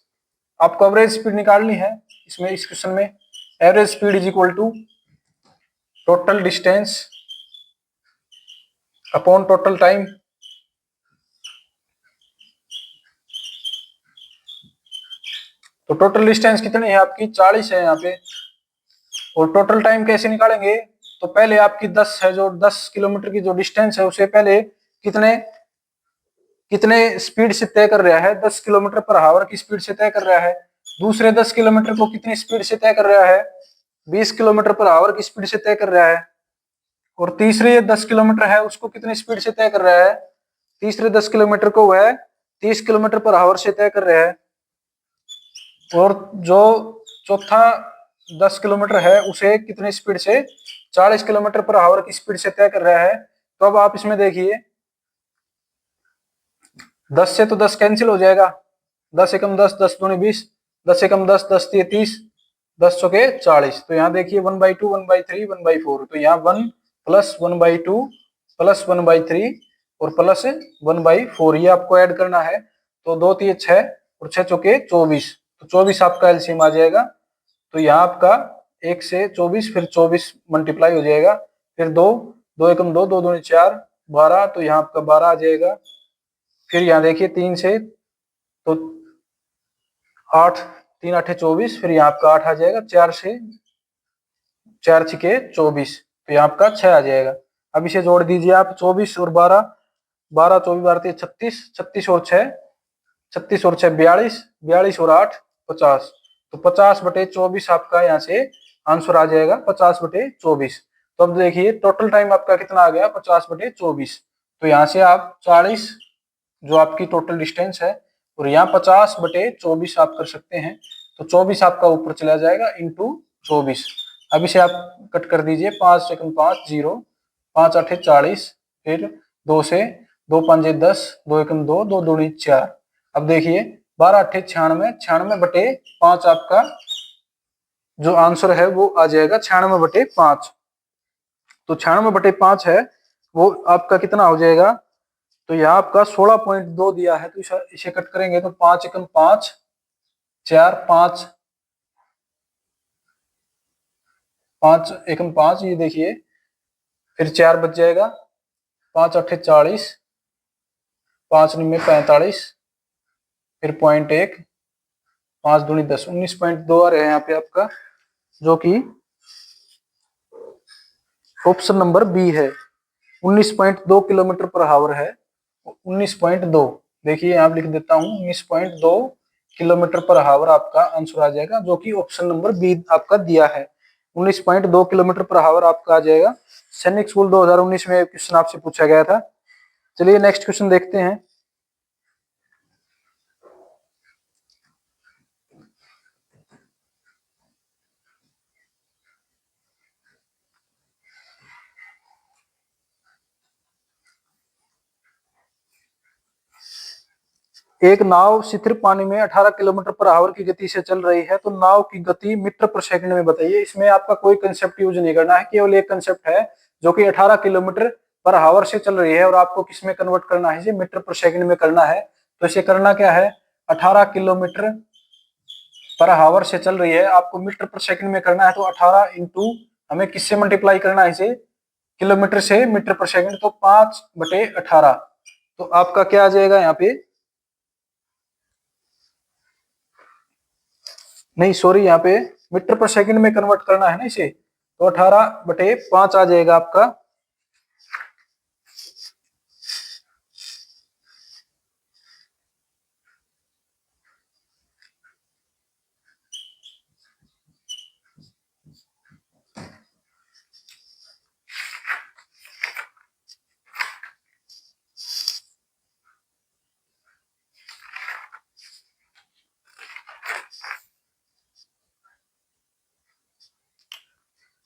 आपको एवरेज स्पीड निकालनी है इसमें, इस क्वेश्चन में average speed is equal to total distance upon total time. तो टोटल डिस्टेंस कितनी है आपकी, 40 है यहाँ पे। और टोटल टाइम कैसे निकालेंगे, तो पहले आपकी 10 है, जो 10 किलोमीटर की जो डिस्टेंस है उसे पहले कितने कितने स्पीड से तय कर रहा है, 10 किलोमीटर पर हावर की स्पीड से तय कर रहा है। दूसरे 10 किलोमीटर को कितनी स्पीड से तय कर रहा है, 20 किलोमीटर पर हावर की स्पीड से तय कर रहा है। और तीसरे ये 10 किलोमीटर है उसको कितनी स्पीड से तय कर रहा है, तीसरे 10 किलोमीटर को वह 30 किलोमीटर पर हावर से तय कर रहा है। और जो चौथा 10 किलोमीटर है उसे कितनी स्पीड से, 40 किलोमीटर पर हावर की स्पीड से तय कर रहा है। तो अब आप इसमें देखिए 10 से तो 10 कैंसिल हो जाएगा, 10 एकम 10, 10 दूनी 20, 10 एकम 10, 10 तिये 30, 10 चौके 40। तो यहाँ देखिए 1/2, 1/3, 1/4, तो यहाँ 1 प्लस 1/2 प्लस 1/3 और प्लस 1/4, ये आपको ऐड करना है। तो 2 तिये 6 और 6 चौके 24, तो 24 आपका एलसीएम आ जाएगा। तो यहाँ आपका 1 से 24, फिर 24 मल्टीप्लाई हो जाएगा, फिर 2, 2 एकम 2, 2 दूनी 4, 12, तो यहाँ आपका 12 आ जाएगा। फिर यहाँ देखिए 3 से तो 8, 3 8 24, फिर यहाँ आपका 8 आ जाएगा, 4 से 4 छिके 24, तो यहाँ आपका 6 आ जाएगा। अब इसे जोड़ दीजिए आप, 24 और 12, 12 24 12 36, 36 और 6, 36 और 6 42, 42 और 8 50, तो 50/24 आपका यहाँ से आंसर आ जाएगा, 50/24। तो अब देखिए टोटल टाइम आपका कितना आ गया, 50/24। तो यहाँ से आप 40 जो आपकी टोटल डिस्टेंस है, और यहाँ 50/24 आप कर सकते हैं। तो 24 आपका ऊपर चला जाएगा इंटू 24। अब इसे आप कट कर दीजिए, 5 सेकंड 5 0, 5 8 40, फिर 2 से 2 5 10, 2 एकम 2, 2 दूनी 4। अब देखिए 12 8 96, 96/5 आपका जो आंसर है वो आ जाएगा 96/5। तो 96/5 है वो आपका कितना हो जाएगा, तो यहाँ आपका 16.2 दिया है, तो इसे कट करेंगे तो 5 एकम 5, 4 5, 5 एकम 5, ये देखिए फिर 4 बच जाएगा, 5 8 40, 5 9 45, फिर 0.1, 5 दूनी 10, 19.2 आ रहे हैं यहाँ पे आपका, जो कि ऑप्शन नंबर बी है। 19.2 किलोमीटर पर हावर है, 19.2, देखिए यहाँ लिख देता हूँ, 19.2 किलोमीटर पर हावर आपका आंसर आ जाएगा, जो कि ऑप्शन नंबर बी आपका दिया है। 19.2 किलोमीटर पर हावर आपका आ जाएगा। सैनिक स्कूल 2019 में क्वेश्चन आपसे पूछा गया था। चलिए नेक्स्ट क्वेश्चन देखते हैं। एक नाव शिथिर पानी में 18 किलोमीटर पर आवर की गति से चल रही है, तो नाव की गति मीटर पर सेकंड में बताइए। इसमें आपका कोई कंसेप्ट यूज नहीं करना है, केवल एक कंसेप्ट है जो कि 18 किलोमीटर पर आवर से चल रही है और आपको किस में कन्वर्ट करना है, इसे मीटर पर सेकंड में करना है। तो इसे करना क्या है, 18 किलोमीटर पर आवर से चल रही है, आपको मीटर पर सेकंड में करना है, तो 18 इंटू हमें किससे मल्टीप्लाई करना है, इसे किलोमीटर से मीटर पर सेकंड, तो 5/18। तो आपका क्या आ जाएगा यहाँ पे, नहीं सॉरी, यहाँ पे मीटर पर सेकंड में कन्वर्ट करना है ना इसे, तो 18/5 आ जाएगा आपका।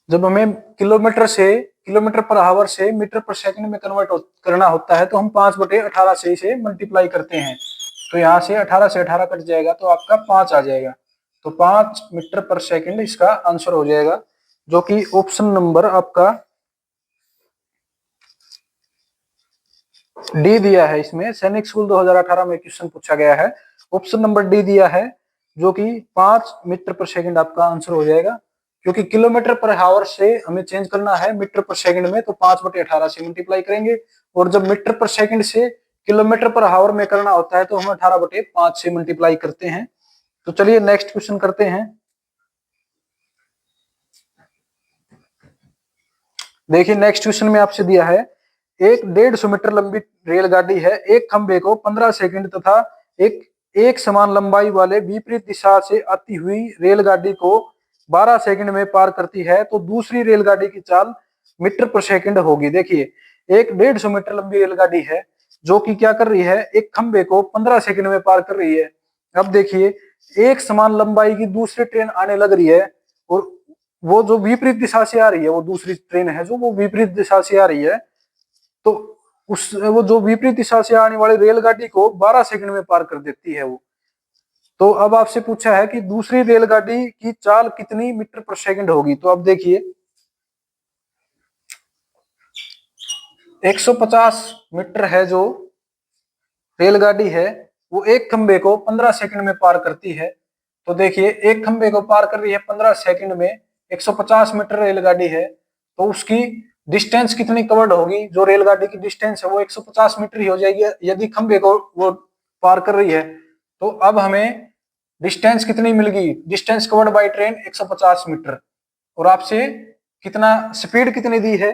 जब हमें किलोमीटर पर आवर से मीटर पर सेकंड में कन्वर्ट करना होता है, तो हम 5/18 से इसे मल्टीप्लाई करते हैं। तो यहाँ से 18 से 18 कट जाएगा, तो आपका 5 आ जाएगा। तो 5 मीटर पर सेकंड इसका आंसर हो जाएगा, जो कि ऑप्शन नंबर आपका डी दिया है। इसमें सैनिक स्कूल 2018 में क्वेश्चन पूछा गया है, ऑप्शन नंबर डी दिया है, जो कि 5 मीटर पर सेकंड आपका आंसर हो जाएगा। क्योंकि किलोमीटर पर आवर से हमें चेंज करना है मीटर पर सेकंड में, तो 5/18 से मल्टीप्लाई करेंगे, और जब मीटर पर सेकंड से किलोमीटर पर आवर में करना होता है, तो हम 18/5 से मल्टीप्लाई करते हैं। तो चलिए नेक्स्ट क्वेश्चन करते हैं। देखिए नेक्स्ट क्वेश्चन में आपसे दिया है, एक 150 मीटर लंबी रेलगाड़ी है, एक खंबे को 15 सेकंड तथा एक एक समान लंबाई वाले विपरीत दिशा से आती हुई रेलगाड़ी को 12 सेकंड में पार करती है, तो दूसरी रेलगाड़ी की चाल मीटर पर सेकंड होगी। देखिए एक 150 मीटर लंबी रेलगाड़ी है, जो कि क्या कर रही है, एक खंबे को 15 सेकंड में पार कर रही है। अब देखिए एक समान लंबाई की दूसरी ट्रेन आने लग रही है, और वो जो विपरीत दिशा से आ रही है, वो दूसरी ट्रेन है जो वो विपरीत दिशा से आ रही है, तो उस वो जो विपरीत दिशा से आने वाली रेलगाड़ी को 12 सेकंड में पार कर देती है वो। तो अब आपसे पूछा है कि दूसरी रेलगाड़ी की चाल कितनी मीटर पर सेकंड होगी। तो अब देखिए 150 मीटर है जो रेलगाड़ी है, वो एक खंबे को 15 सेकंड में पार करती है। तो देखिए एक खंबे को पार कर रही है 15 सेकंड में, 150 मीटर रेलगाड़ी है, तो उसकी डिस्टेंस कितनी कवर्ड होगी, जो रेलगाड़ी की डिस्टेंस है वो 150 मीटर ही हो जाएगी यदि खंबे को वो पार कर रही है। तो अब हमें डिस्टेंस कितनी मिल गई, distance covered by train 150 metre, और आपसे कितना स्पीड कितनी दी है,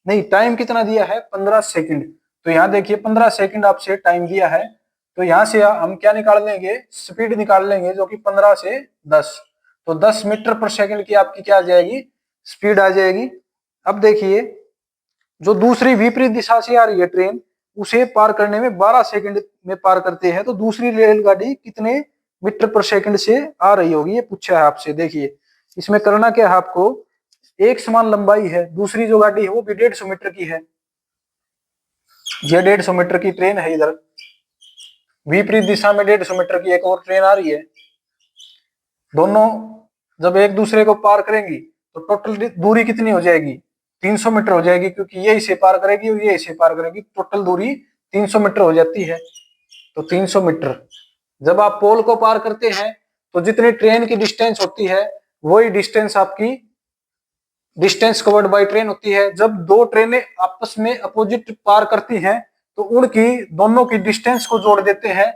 नहीं टाइम कितना दिया है, 15 सेकंड। तो यहाँ देखिए 15 सेकंड आपसे टाइम दिया है, तो यहाँ से हम क्या निकाल लेंगे, स्पीड निकाल लेंगे, जो कि 15 से 10, तो 10 मीटर पर सेकंड की आपकी क्या आ जाएगी, स्पीड आ जाएगी। अब देखिए जो दूसरी विपरीत दिशा से आ रही है ट्रेन, उसे पार करने में 12 सेकंड में पार करते हैं, तो दूसरी रेलगाड़ी कितने मीटर पर सेकंड से आ रही होगी, ये पूछा है आपसे। देखिए इसमें करना क्या है आपको, एक समान लंबाई है, दूसरी जो गाड़ी है वो भी 150 मीटर की है, ये 150 मीटर की ट्रेन है, इधर विपरीत दिशा में 150 मीटर की एक और ट्रेन आ रही है, दोनों जब एक दूसरे को पार करेंगी तो टोटल दूरी कितनी हो जाएगी, 300 मीटर हो जाएगी, क्योंकि ये इसे पार करेगी और ये इसे पार करेगी, टोटल दूरी 300 मीटर हो जाती है। तो 300 मीटर जब आप पोल को पार करते हैं, तो जितनी ट्रेन की डिस्टेंस होती है वही डिस्टेंस आपकी डिस्टेंस कवर्ड बाय ट्रेन होती है। जब दो ट्रेनें आपस में अपोजिट पार करती हैं, तो उनकी दोनों की डिस्टेंस को जोड़ देते हैं,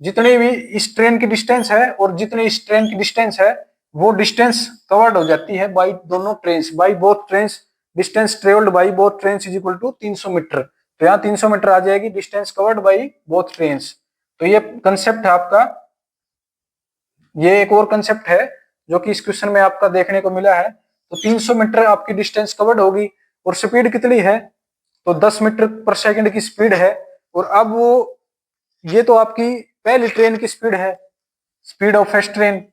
जितनी भी इस ट्रेन की डिस्टेंस है और जितनी इस ट्रेन की डिस्टेंस है, वो डिस्टेंस कवर्ड हो जाती है बाई दोनों train, by both train, distance travelled by both train is equal to 300 metre. तो यहाँ 300 मीटर आ जाएगी, distance covered by both train. तो ये कंसेप्ट है आपका, ये एक और कंसेप्ट है जो कि इस क्वेश्चन में आपका देखने को मिला है। तो 300 मीटर आपकी डिस्टेंस कवर्ड होगी, और स्पीड कितनी है, तो 10 मीटर पर सेकंड की स्पीड है। और अब वो ये तो आपकी पहली ट्रेन की स्पीड है, speed of first train,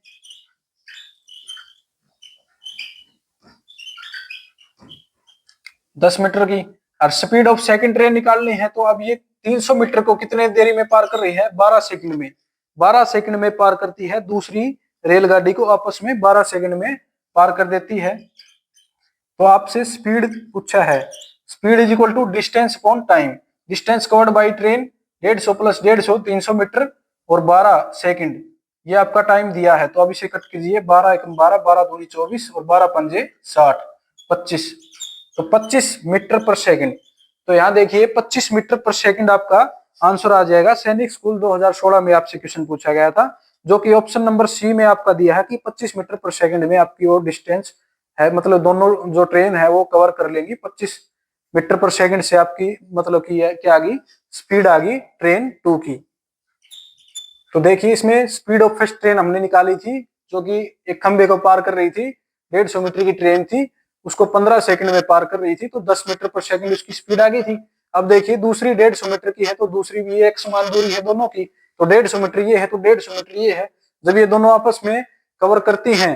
10 metre की, और स्पीड ऑफ सेकंड ट्रेन निकालनी है, तो अब ये 300 मीटर को कितने देरी में पार कर रही है? 12 सेकंड में। 12 सेकंड में पार करती है, दूसरी रेलगाड़ी को आपस में 12 सेकंड में पार कर देती है। तो आपसे स्पीड पूछा है, speed is equal to distance upon time. Distance covered by train 150 plus 150 300 metre और 12 सेकंड, ये आपका टाइम दिया है। तो अब इसे कट कीजिए, 12 1 12, 12 दूनी 24 और 12 पंजे 60, 25। तो 25 मीटर पर सेकंड। तो यहाँ देखिए 25 मीटर पर सेकंड आपका आंसर आ जाएगा। सैनिक स्कूल 2016 में आपसे क्वेश्चन पूछा गया था, जो कि ऑप्शन नंबर सी में आपका दिया है कि 25 मीटर पर सेकंड में आपकी वो डिस्टेंस है, मतलब दोनों जो ट्रेन है वो कवर कर लेंगी। 25 मीटर पर सेकंड से आपकी मतलब की है क्या आ गई? स्पीड आ गई ट्रेन 2 की। तो देखिए इसमें स्पीड ऑफ फर्स्ट ट्रेन हमने निकाली थी, जो कि एक खंबे को पार कर रही थी, 150 मीटर की ट्रेन थी, उसको 15 सेकंड में पार कर रही थी, तो 10 मीटर पर सेकंड उसकी स्पीड आ गई थी। अब देखिए दूसरी 150 मीटर की है, तो दूसरी भी एक समान दूरी है दोनों की, तो 150 मीटर ये है तो 150 मीटर ये है। जब ये दोनों आपस में कवर करती हैं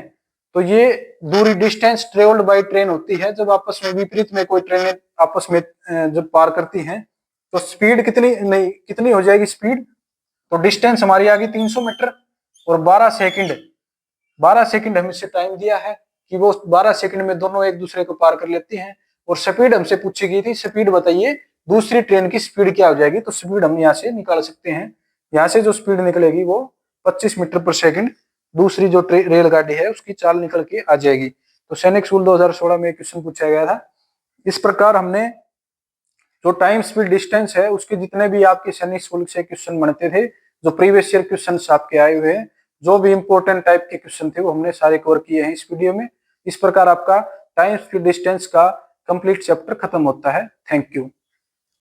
तो ये दूरी डिस्टेंस ट्रेवल्ड बाई ट्रेन होती है। जब आपस में विपरीत में कोई ट्रेनें आपस में जब पार करती हैं तो स्पीड कितनी हो जाएगी स्पीड? तो डिस्टेंस हमारी आ गई 300 मीटर और 12 सेकंड। 12 सेकंड हमें से टाइम दिया है कि वो 12 सेकंड में दोनों एक दूसरे को पार कर लेती हैं। और स्पीड हमसे पूछी गई थी, स्पीड बताइए दूसरी ट्रेन की स्पीड क्या हो जाएगी? तो स्पीड हम यहाँ से निकाल सकते हैं। यहाँ से जो स्पीड निकलेगी वो 25 मीटर पर सेकंड दूसरी जो रेलगाड़ी है उसकी चाल निकल के आ जाएगी। तो सैनिक स्कूल 2016 में क्वेश्चन पूछा गया था। इस प्रकार हमने जो टाइम स्पीड डिस्टेंस है उसके जितने भी आपके सैनिक स्कूल से क्वेश्चन बनते थे, जो प्रीवियस ईयर क्वेश्चन आपके आए हुए हैं, जो भी इंपॉर्टेंट टाइप के क्वेश्चन थे वो हमने सारे कवर किए हैं इस वीडियो में। इस प्रकार आपका टाइम स्पीड डिस्टेंस का कंप्लीट चैप्टर खत्म होता है। Thank you.